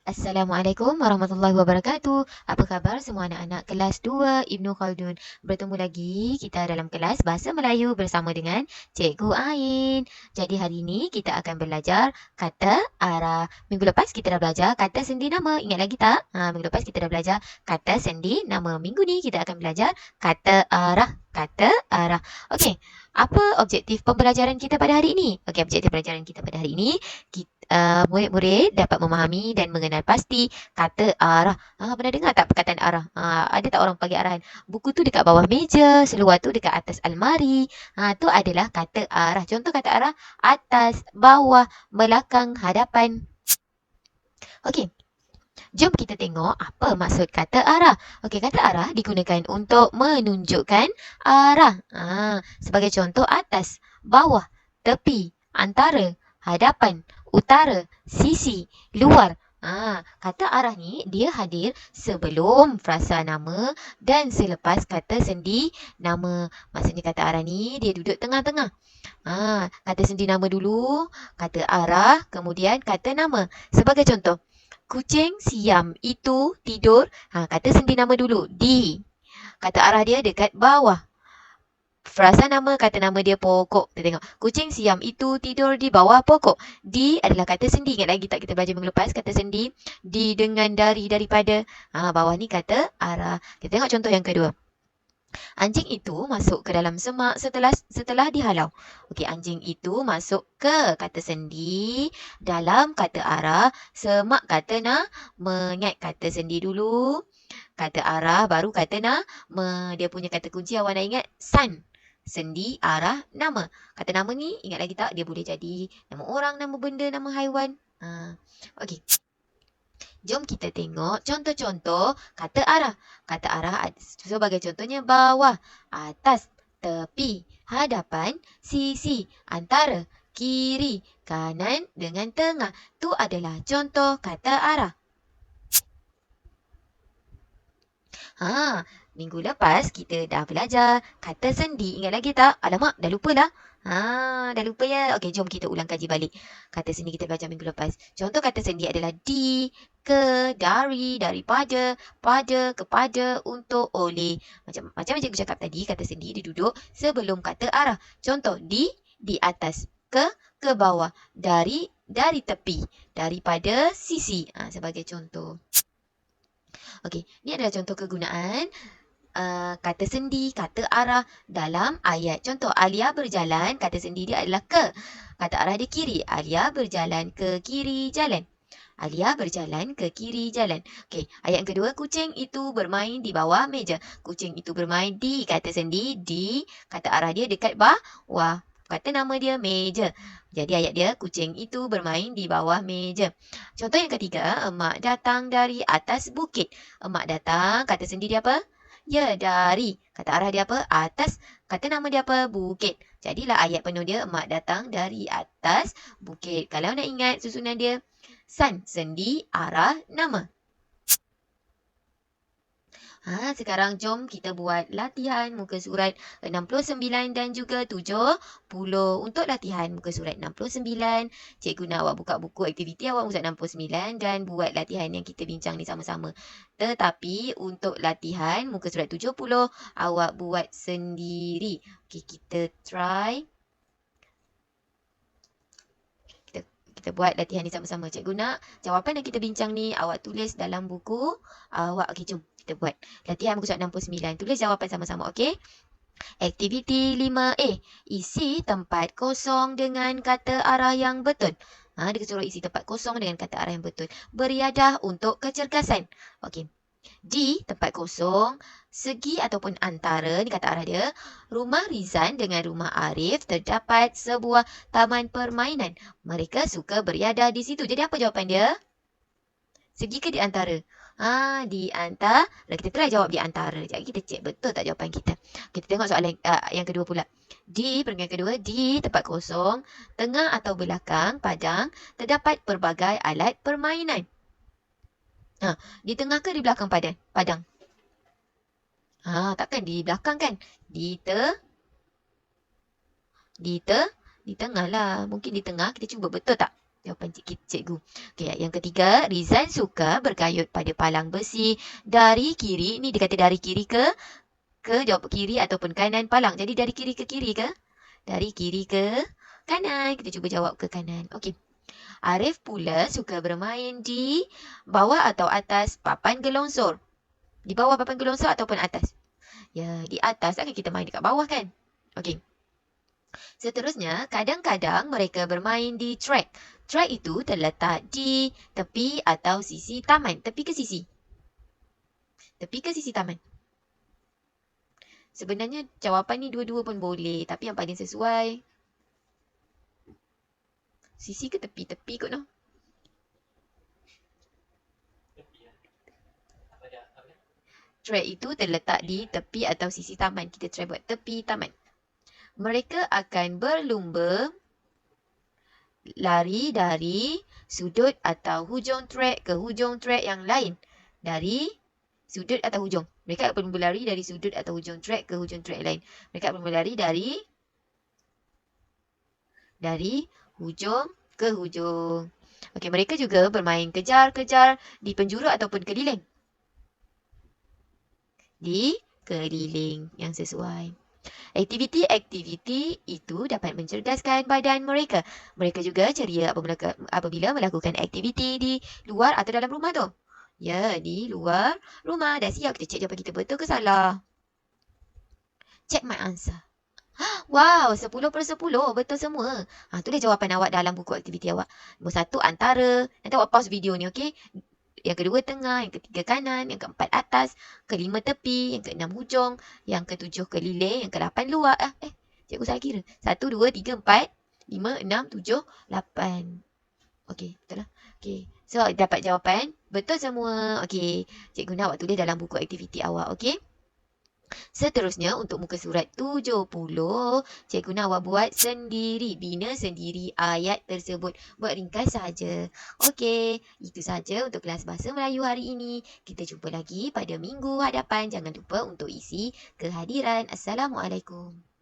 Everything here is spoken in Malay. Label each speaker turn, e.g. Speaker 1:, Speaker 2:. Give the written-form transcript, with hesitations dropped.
Speaker 1: Assalamualaikum warahmatullahi wabarakatuh. Apa khabar semua anak-anak kelas 2 Ibnu Khaldun? Bertemu lagi kita dalam kelas Bahasa Melayu bersama dengan Cikgu Ain. Jadi hari ini kita akan belajar kata arah. Minggu lepas kita dah belajar kata sendi nama. Ingat lagi tak? Minggu lepas kita dah belajar kata sendi nama. Minggu ni kita akan belajar kata arah. Kata arah. Okey, apa objektif pembelajaran kita pada hari ini? Okey, objektif pembelajaran kita pada hari ini, murid-murid dapat memahami dan mengenal pasti kata arah. Pernah dengar tak perkataan arah? Ada tak orang bagi arahan? Buku tu dekat bawah meja, seluar tu dekat atas almari. Tu adalah kata arah. Contoh kata arah: atas, bawah, belakang, hadapan. Okey, jom kita tengok apa maksud kata arah. Okey, kata arah digunakan untuk menunjukkan arah. Sebagai contoh, atas, bawah, tepi, antara, hadapan, utara, sisi, luar. Kata arah ni dia hadir sebelum frasa nama dan selepas kata sendi nama. Maksudnya kata arah ni dia duduk tengah-tengah. Kata sendi nama dulu, kata arah, kemudian kata nama. Sebagai contoh, kucing siam itu tidur. Kata sendi nama dulu, di. Kata arah dia dekat bawah. Frasa nama, kata nama dia pokok. Kita tengok. Kucing siam itu tidur di bawah pokok. Di adalah kata sendi. Ingat lagi tak kita belajar minggu lepas? Kata sendi. Di dengan dari daripada. Bawah ni kata arah. Kita tengok contoh yang kedua. Anjing itu masuk ke dalam semak setelah dihalau. Okey, anjing itu masuk ke kata sendi dalam kata arah. Semak kata mengat kata sendi dulu. Kata arah baru kata dia punya kata kunci awak nak ingat san. Sendi, arah, nama. Kata nama ni ingat lagi tak? Dia boleh jadi nama orang, nama benda, nama haiwan. Okey. Jom kita tengok contoh-contoh kata arah. Kata arah sebagai contohnya bawah, atas, tepi, hadapan, sisi, antara, kiri, kanan dengan tengah. Tu adalah contoh kata arah. Minggu lepas kita dah belajar kata sendi. Ingat lagi tak? Alamak, dah lupa lah. Dah lupa ya. Okey, jom kita ulang kaji balik. Kata sendi kita belajar minggu lepas. Contoh kata sendi adalah di, ke, dari, daripada, pada, kepada, untuk, oleh. Macam cikgu cakap tadi, kata sendi dia duduk sebelum kata arah. Contoh, di atas, ke bawah, dari tepi, daripada sisi. Sebagai contoh. Okey, ni adalah contoh kegunaan kata sendi, kata arah dalam ayat. Contoh, Alia berjalan, kata sendi dia adalah ke. Kata arah dia kiri. Alia berjalan ke kiri jalan. Alia berjalan ke kiri jalan. Okey, ayat yang kedua, kucing itu bermain di bawah meja. Kucing itu bermain di, kata sendi, di. Kata arah dia dekat bawah. Kata nama dia meja. Jadi ayat dia, kucing itu bermain di bawah meja. Contoh yang ketiga, emak datang dari atas bukit. Emak datang, kata sendi dia apa? Ya, dari. Kata arah dia apa? Atas. Kata nama dia apa? Bukit. Jadilah ayat penuh dia, emak datang dari atas bukit. Kalau nak ingat susunan dia, san, sendi, arah, nama. Sekarang jom kita buat latihan muka surat 69 dan juga 70. Untuk latihan muka surat 69, cikgu nak awak buka buku aktiviti awak muka surat 69 dan buat latihan yang kita bincang ni sama-sama. Tetapi untuk latihan muka surat 70, awak buat sendiri. Okey, kita try. Kita buat latihan ni sama-sama. Cikgu nak jawapan yang kita bincang ni awak tulis dalam buku awak. Okey, jom kita buat latihan muka surat 69. Tulis jawapan sama-sama, okey? Aktiviti 5A. Isi tempat kosong dengan kata arah yang betul. Dia suruh isi tempat kosong dengan kata arah yang betul. Beriadah untuk kecergasan. Okey. Di tempat kosong, segi ataupun antara, ni kata arah dia, rumah Rizan dengan rumah Arif terdapat sebuah taman permainan. Mereka suka beriadah di situ. Jadi apa jawapan dia? Segi ke di antara? Di antara. Kita try jawab di antara. Jadi kita cek betul tak jawapan kita. Kita tengok soalan yang kedua pula. Di perenggan kedua, di tempat kosong, tengah atau belakang padang, terdapat pelbagai alat permainan. Di tengah ke di belakang padang? Takkan di belakang kan? Di tengah lah. Mungkin di tengah. Kita cuba betul tak? Jawapan cikgu. Okey, yang ketiga, Rizan suka berkayut pada palang besi dari kiri. Ni dia kata dari kiri ke jawab kiri ataupun kanan palang. Jadi dari kiri ke kiri ke? Dari kiri ke kanan. Kita cuba jawab ke kanan. Okey. Arif pula suka bermain di bawah atau atas papan gelongsor. Di bawah papan gelongsor ataupun atas? Ya, di atas. Takkan kita main dekat bawah kan? Okey. Seterusnya, kadang-kadang mereka bermain di track. Track itu terletak di tepi atau sisi taman. Tepi ke sisi? Tepi ke sisi taman? Sebenarnya jawapan ni dua-dua pun boleh. Tapi yang paling sesuai, sisi ke tepi? Tepi kot noh. Track itu terletak di tepi atau sisi taman. Kita try buat tepi taman. Mereka akan berlumba lari dari sudut atau hujung track ke hujung track yang lain. Dari sudut atau hujung. Mereka akan berlari dari sudut atau hujung track ke hujung track lain. Mereka akan berlari dari hujung ke hujung. Okey, mereka juga bermain kejar-kejar di penjuru ataupun keliling. Di keliling yang sesuai. Aktiviti-aktiviti itu dapat mencerdaskan badan mereka. Mereka juga ceria apabila melakukan aktiviti di luar atau dalam rumah tu. Ya, di luar rumah. Dah siap kita cek jawapan kita betul ke salah. Check my answer. Wow, 10/10. Betul semua. Tu dia jawapan awak dalam buku aktiviti awak. Nombor 1 antara. Nanti awak pause video ni, okey? Yang kedua tengah, yang ketiga kanan, yang keempat atas, kelima tepi, yang keenam hujung, yang ketujuh keliling, yang ke-8 luar. Cikgu salah kira. 1, 2, 3, 4, 5, 6, 7, 8. Okey, betul lah. Okey. So, dapat jawapan. Betul semua. Okey. Cikgu nak awak tulis dalam buku aktiviti awak. Okey. Seterusnya, untuk muka surat 70, cikgu nak awak buat sendiri. Bina sendiri ayat tersebut. Buat ringkas saja. Okey, itu saja untuk kelas Bahasa Melayu hari ini. Kita jumpa lagi pada minggu hadapan. Jangan lupa untuk isi kehadiran. Assalamualaikum.